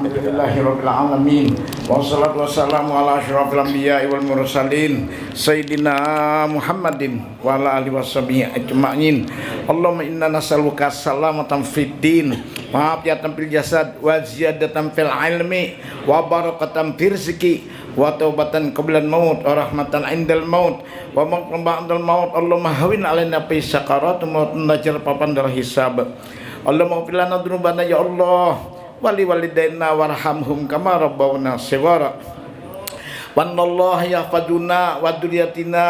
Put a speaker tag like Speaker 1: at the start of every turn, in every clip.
Speaker 1: Alhamdulillahirabbil alamin. Wassalatu wassalamu ala asyrofil anbiya'i wal mursalin sayyidina Muhammadin wa ala alihi washabihi ajma'in. Allahumma inna nas'aluka salamatan fid din wa afiyatan fil jasad wa ziyadatan fil ilmi wa barakatan fil rizqi wa taubatan qablan maut wa rahmatan indal maut wa maghfiratan ba'dal maut. Allahumma hawin alaina fi sakaratul maut najal papan dar hisab. Allahumma ighfir lana dzunubana ya Allah wali walidaina warhamhum kama rabbawna shighara. Wanallahu yahfaduna wa dzurriyyatina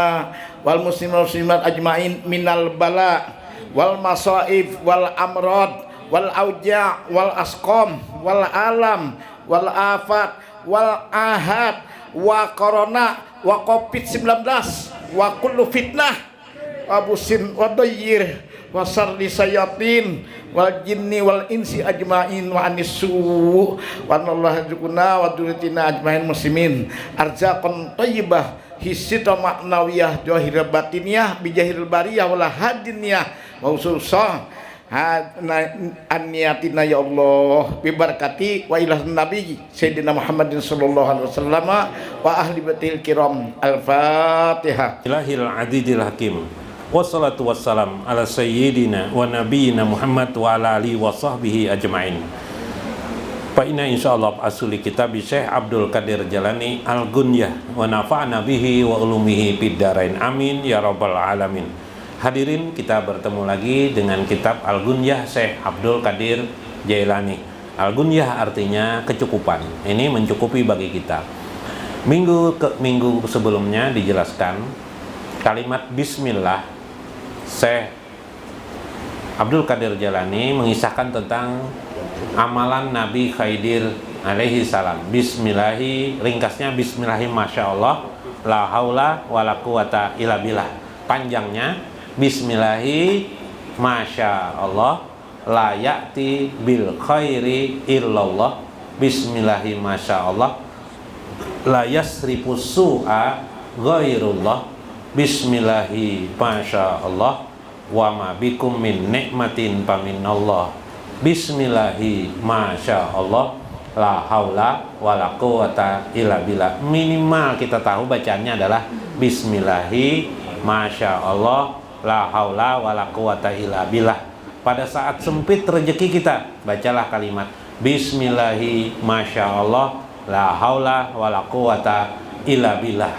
Speaker 1: wal muslimin wal muslimat ajmain minal bala wal masaib wal amrad wal auja wal asqam wal alam wal afat wal ahad wa corona wa covid-19 wa kullu fitnah wa busin wa dayyir wa sarri sayatin wal jinni wal insi ajmain wa anisu wa anallahu rizquna wa dzurriyyatina ajmain muslimin arzaqan thayyibah hissita ma'nawiyah zahirah batiniyah bijahil bariyah wala hadiniyah wa usulsah an-niyatina ya Allah bi barakati wa ila nabi sayyidina Muhammadin sallallahu alaihi wasallam wa ahli baitil kiram. Al-Fatihah.
Speaker 2: Ilahil adidil hakim. Wassalatu wassalam ala sayyidina wa nabiyina Muhammad wa ala alihi wa sahbihi ajma'in. Fa inna insyaallah asuli kitab Syekh Abdul Qadir Jalani Al-Gunyah wa nafa'na bihi wa ulumihi fid dharain amin ya rabbal alamin. Hadirin, kita bertemu lagi dengan kitab Al-Gunyah Syekh Abdul Qadir Jailani. Al-Gunyah artinya kecukupan. Ini mencukupi bagi kita. Minggu sebelumnya dijelaskan kalimat bismillah. Syekh Abdul Qadir Jalani mengisahkan tentang amalan Nabi Khidir alaihi salam. Bismillahi, ringkasnya bismillahi masya Allah la haula wala quwata illa billah. Panjangnya bismillahi masya Allah la ya'ti bil khairi illallah. Bismillahi masya Allah la yasrifu su'a ghairullah. Bismillahi masya Allah wa ma bikum min nikmatin faminallah. Bismillahi masya Allah la haula wala quwata illa billah. Minimal kita tahu bacaannya adalah bismillahi masya Allah la haula wala quwata illa billah. Pada saat sempit rezeki kita, bacalah kalimat bismillahi masya Allah la haula wala quwata illa billah.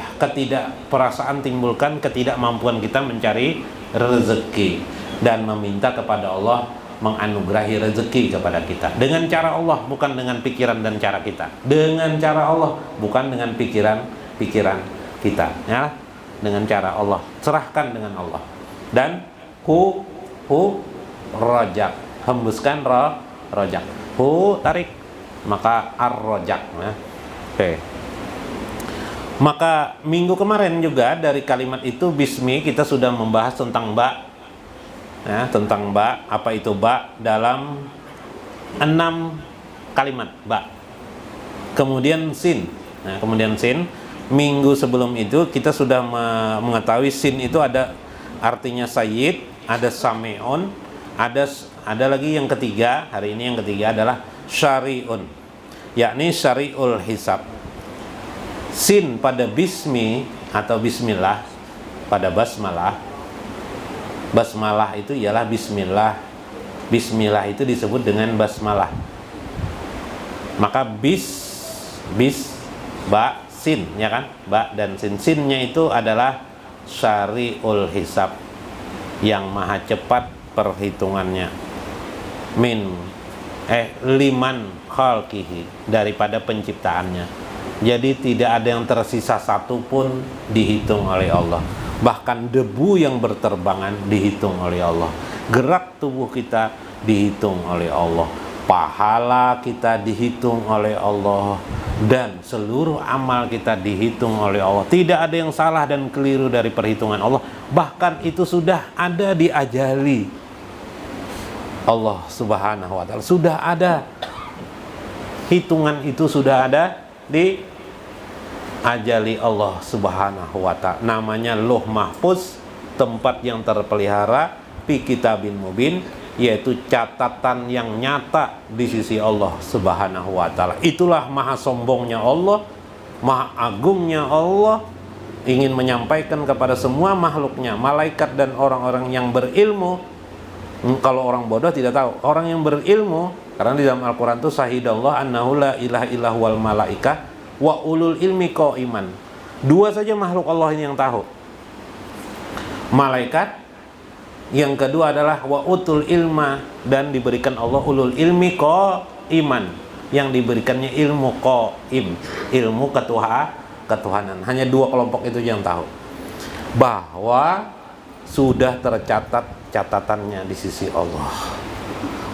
Speaker 2: Perasaan timbulkan ketidakmampuan kita mencari rezeki dan meminta kepada Allah menganugerahi rezeki kepada kita dengan cara Allah, bukan dengan pikiran dan cara kita. Dengan cara Allah, bukan dengan pikiran kita, ya. Dengan cara Allah, serahkan dengan Allah. Dan hu rojak, hembuskan rojak. Hu tarik, maka ar-rojak, ya. Oke. Maka minggu kemarin juga dari kalimat itu bismi kita sudah membahas tentang ba, ya, tentang ba. Apa itu ba? Dalam 6 kalimat ba. Kemudian sin. Nah, kemudian sin. Minggu sebelum itu kita sudah mengetahui sin itu ada artinya sayyid, ada sameon, ada lagi yang ketiga. Hari ini yang ketiga adalah syari'un, yakni syari'ul hisab. Sin pada bismi atau bismillah, pada basmalah. Basmalah itu ialah bismillah. Bismillah itu disebut dengan basmalah. Maka ba, sin, ya kan? Ba dan sin. Sinnya itu adalah syari'ul hisab, yang maha cepat perhitungannya. Liman khalqihi, daripada penciptaannya. Jadi tidak ada yang tersisa satu pun dihitung oleh Allah. Bahkan debu yang berterbangan dihitung oleh Allah. Gerak tubuh kita dihitung oleh Allah. Pahala kita dihitung oleh Allah. Dan seluruh amal kita dihitung oleh Allah. Tidak ada yang salah dan keliru dari perhitungan Allah. Bahkan itu sudah ada diajali Allah subhanahu wa ta'ala. Sudah ada. Hitungan itu sudah ada di ajali Allah subhanahu wa ta'ala. Namanya Lauh Mahfuz, tempat yang terpelihara, fi kitabin mubin, yaitu catatan yang nyata di sisi Allah Subhanahu wa taala. Itulah maha sombongnya Allah, maha agungnya Allah, ingin menyampaikan kepada semua makhluknya, malaikat dan orang-orang yang berilmu. Kalau orang bodoh tidak tahu. Orang yang berilmu, karena di dalam Al-Quran itu sahidallah annahu la ilaha illahu wal malaikah wa ulul ilmi qaiman. Dua saja makhluk Allah ini yang tahu, malaikat, yang kedua adalah wa utul ilma, dan diberikan Allah ulul ilmi qaiman, yang diberikannya ilmu qaim, ilmu ketuhanan. Hanya dua kelompok itu yang tahu bahwa sudah tercatat catatannya di sisi Allah.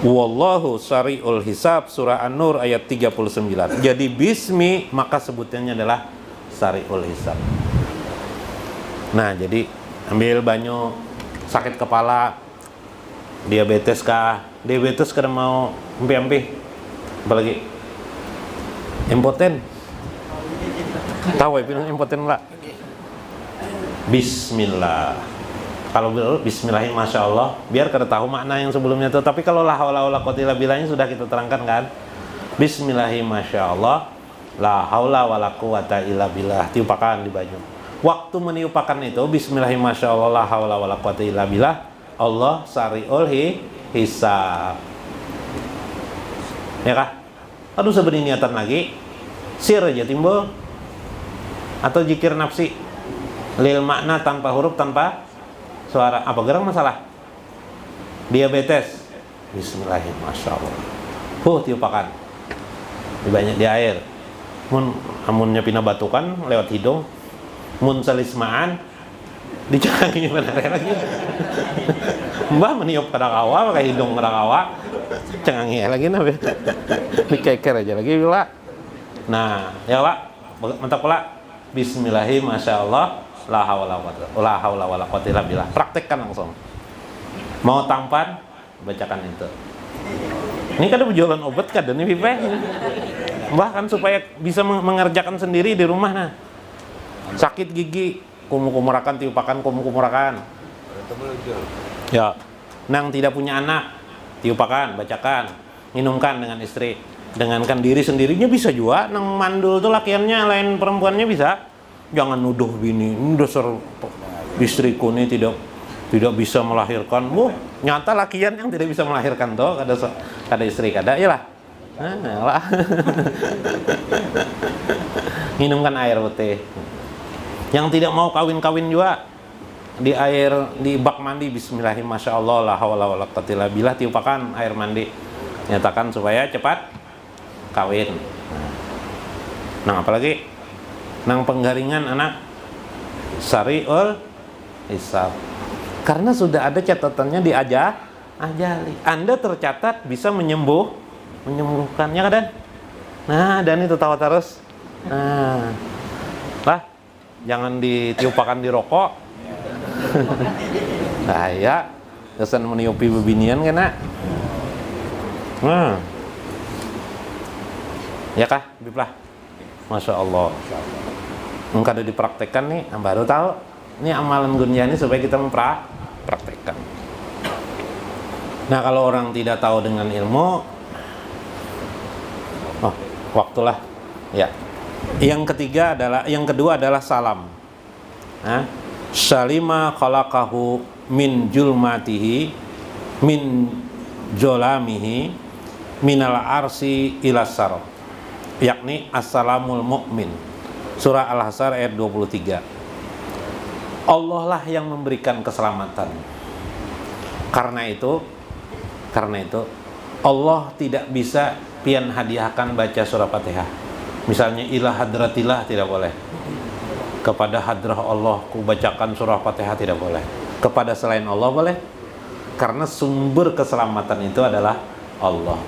Speaker 2: Wallahu sari'ul hisab, surah An-Nur ayat 39. Jadi bismi maka sebutannya adalah sari'ul hisab. Nah, jadi ambil banyu, sakit kepala, diabetes kah? Diabetes kada mau empi-empi. Apalagi impoten. Tahu ya bilang impoten lah. Bismillah. Kalau bismillahirrahmanirrahim, masya Allah, biar kada tahu makna yang sebelumnya itu. Tapi kalau la haula wala quwwata illa billahnya sudah kita terangkan kan. Bismillahirrahmanirrahim, masya Allah, la haula wala quwwata illa billah, tiupakan di banyu. Waktu meniupakan itu bismillahirrahmanirrahim, masya Allah, la haula wala quwwata illa billah, Allah sari'ul hisab. Ya kah? Aduh, sebenarnya niatan lagi sir aja timbul, atau zikir nafsi lil makna tanpa huruf, tanpa suara. Apa gerang masalah? Diabetes, bismillahirrahmanirrahim, masya Allah, tiupakan di banyak di air. Amunnya pina batukan lewat hidung, mun salismaan dicangi benar lagi. Mbah meniup kada kawa pakai hidung kada kawa, cengangi lagi nabe. Dikeker aja lagi pula. Nah, ya Pak, mantap pula. Bismillahirrahmanirrahim, masya Allah, la haula wala quwwata illa billah. Praktekkan langsung. Mau tampan, bacakan itu. Ini kan ada jualan obat kan, ini pipe. Bahkan supaya bisa mengerjakan sendiri di rumah. Nah, sakit gigi, kumurakan, tiupakan kumurakan. Ya, nang tidak punya anak, tiupakan, bacakan, minumkan dengan istri. Dengankan diri sendirinya bisa juga. Nang mandul tuh lakiannya lain perempuannya bisa. Jangan nuduh bini, dasar istriku ini tidak bisa melahirkan. Nyata lakian yang tidak bisa melahirkan tuh, kada istri kada, iyalah. Lah. Minumkan air putih. Yang tidak mau kawin juga di air, di bak mandi, bismillahirrahmanirrahim, masya Allah, la haula wala quwwata illa billah, tiupakan air mandi. Nyatakan supaya cepat kawin. Nah, apalagi nang penggaringan anak sari'ul hisab, karena sudah ada catatannya di ajali. Anda tercatat bisa menyembuhkannya kan? Nah, dan itu tawa terus. Nah, lah, jangan ditiupakan di rokok. Nah, ya, kesan meniupi bebinian kena. Nah, ya kah, biblah, masya Allah. Engkau ada dipraktekkan nih, baru tahu. Ini amalan gunyah ini supaya kita mempraktekkan. Nah, kalau orang tidak tahu dengan ilmu, waktulah. Ya. Yang kedua adalah salam. Salima khalaqahu min julmatihi min jolamihi minal arsi ilasar, yakni assalamul mu'min, surah Al-Hasr ayat 23. Allah lah yang memberikan keselamatan. Karena itu Allah tidak bisa pian hadiahkan baca surah Fatihah. Misalnya ila hadratillah tidak boleh. Kepada hadrah Allah ku bacakan surah Fatihah tidak boleh. Kepada selain Allah boleh. Karena sumber keselamatan itu adalah Allah.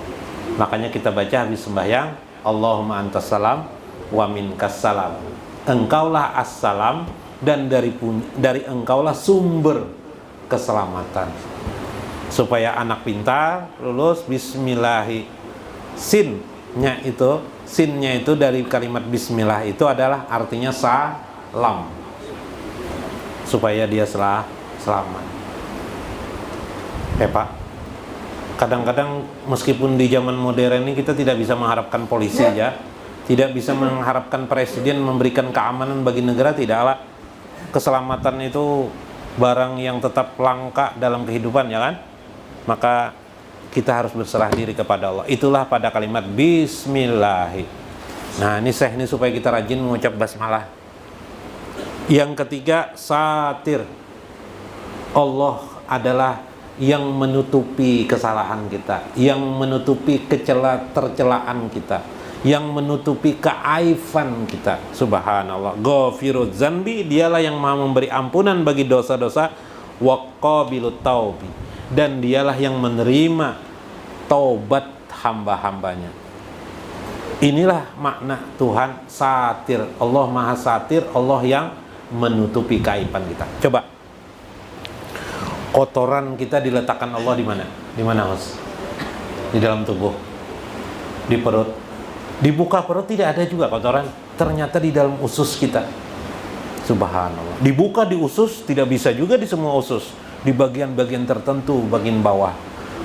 Speaker 2: Makanya kita baca habis sembahyang, Allahumma antas salam wa minkas salam. Engkaulah as-salam dan dari engkaulah sumber keselamatan. Supaya anak pintar lulus bismillahi, sinnya itu dari kalimat bismillah itu adalah artinya salam, supaya dia selamat. Pak, Kadang-kadang meskipun di zaman modern ini kita tidak bisa mengharapkan polisi ya, tidak bisa mengharapkan presiden memberikan keamanan bagi negara, tidaklah. Keselamatan itu barang yang tetap langka dalam kehidupan ya kan. Maka kita harus berserah diri kepada Allah. Itulah pada kalimat Bismillah. Nah ini Syekh ini supaya kita rajin mengucap basmalah. Yang ketiga, satir. Allah adalah yang menutupi kesalahan kita, yang menutupi tercelaan kita, yang menutupi keaifan kita. Subhanallah. Ghafirudz dzanbi, dialah yang Maha memberi ampunan bagi dosa-dosa, wa qabilut taubi, dan dialah yang menerima taubat hamba-hambanya. Inilah makna Tuhan satir. Allah Maha Satir, Allah yang menutupi keaiban kita. Coba, kotoran kita diletakkan Allah di mana? Di mana, Mas? Di dalam tubuh, di perut. Dibuka perut tidak ada juga kotoran. Ternyata di dalam usus kita. Subhanallah. Dibuka di usus tidak bisa juga di semua usus. Di bagian-bagian tertentu, bagian bawah.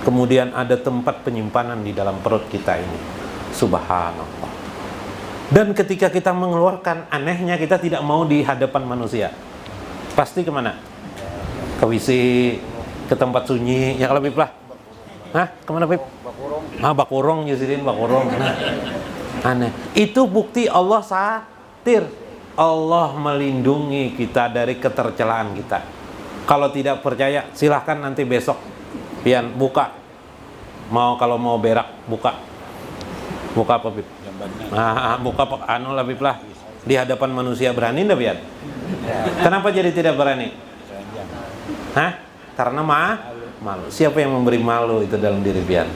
Speaker 2: Kemudian ada tempat penyimpanan di dalam perut kita ini. Subhanallah. Dan ketika kita mengeluarkan, anehnya kita tidak mau di hadapan manusia. Pasti kemana? Ke WC, ke tempat sunyi, yang lebih lah. Hah? Kemana, Pip? Bakurung, Yusidin, bakurung. Nah, aneh. Itu bukti Allah satir. Allah melindungi kita dari ketercelaan kita. Kalau tidak percaya, silahkan nanti besok pian buka. Kalau mau berak, buka. Buka apa, Pip? Buka anu lah, Pip lah. Di hadapan manusia berani enggak, pian? Kenapa jadi tidak berani? Hah? Karena malu. Siapa yang memberi malu itu dalam diri pian?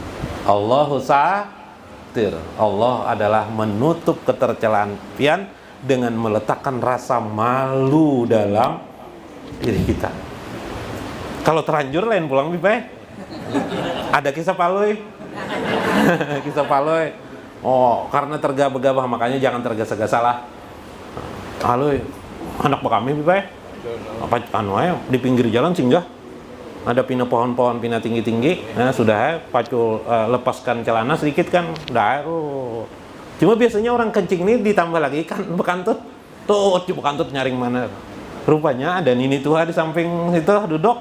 Speaker 2: Allahu satir. Allah adalah menutup ketercelaan pian dengan meletakkan rasa malu dalam diri kita. Kalau terlanjur lain pulang pipe. Ada kisah paloi. Kisah paloi. Oh, karena tergabah-gabah makanya jangan tergesa-gesa lah. Paloi, anak kami pipe. Apa anu aja di pinggir jalan singgah ada pina pohon-pohon pina tinggi-tinggi, nah sudah pacul lepaskan celana sedikit kan udah. Cuma biasanya orang kencing ini ditambah lagi kan bekantut tuh bekantut nyaring mana, rupanya ada nini tuha di samping situ duduk.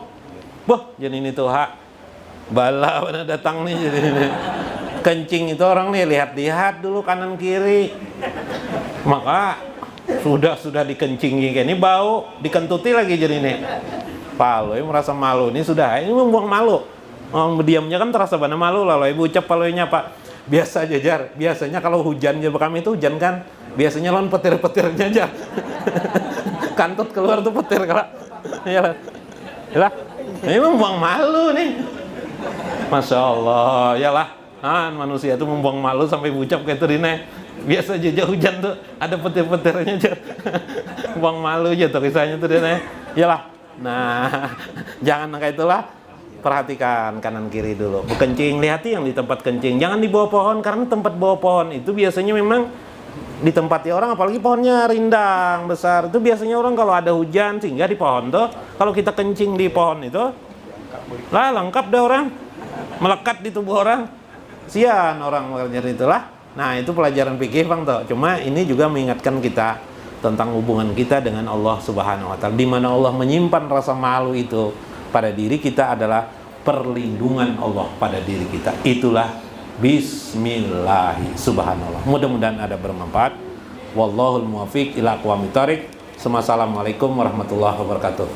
Speaker 2: Jadi nini tuha bala mana datang nih jadi kencing itu orang nih lihat-lihat dulu kanan kiri, maka sudah dikencingi kayak ini bau dikentuti lagi jadi nih paloi merasa malu ini sudah ini membuang malu. Diamnya kan terasa benar malu lalu ibu ucap paloinya Pak biasa jajar. Biasanya kalau hujan ya kami itu hujan kan biasanya lawan petir-petirnya aja kantut keluar tuh petir kalau ya lah ini membuang malu nih. Masya Allah ya lah manusia itu membuang malu sampai ucap kayak itu nih. Biasa aja hujan tuh ada petir-petirnya aja. Buang malu aja tuh kisahnya tuh dia. Yalah. Nah, jangan kayak itulah. Perhatikan kanan kiri dulu. Kencing, lihati yang di tempat kencing. Jangan di bawah pohon karena tempat bawah pohon itu biasanya memang ditempati orang, apalagi pohonnya rindang besar. Itu biasanya orang kalau ada hujan singgah di pohon tuh. Kalau kita kencing di pohon itu, lah lengkap deh orang. Melekat di tubuh orang. Sian orang mengerjakan itulah. Nah itu pelajaran fikih Bang toh. Cuma ini juga mengingatkan kita tentang hubungan kita dengan Allah Subhanahu wa taala. Di mana Allah menyimpan rasa malu itu pada diri kita adalah perlindungan Allah pada diri kita. Itulah Bismillahi Subhanallah. Mudah-mudahan ada bermanfaat. Wallahul muwaffiq ila aqwamit thoriq. Assalamualaikum warahmatullahi wabarakatuh.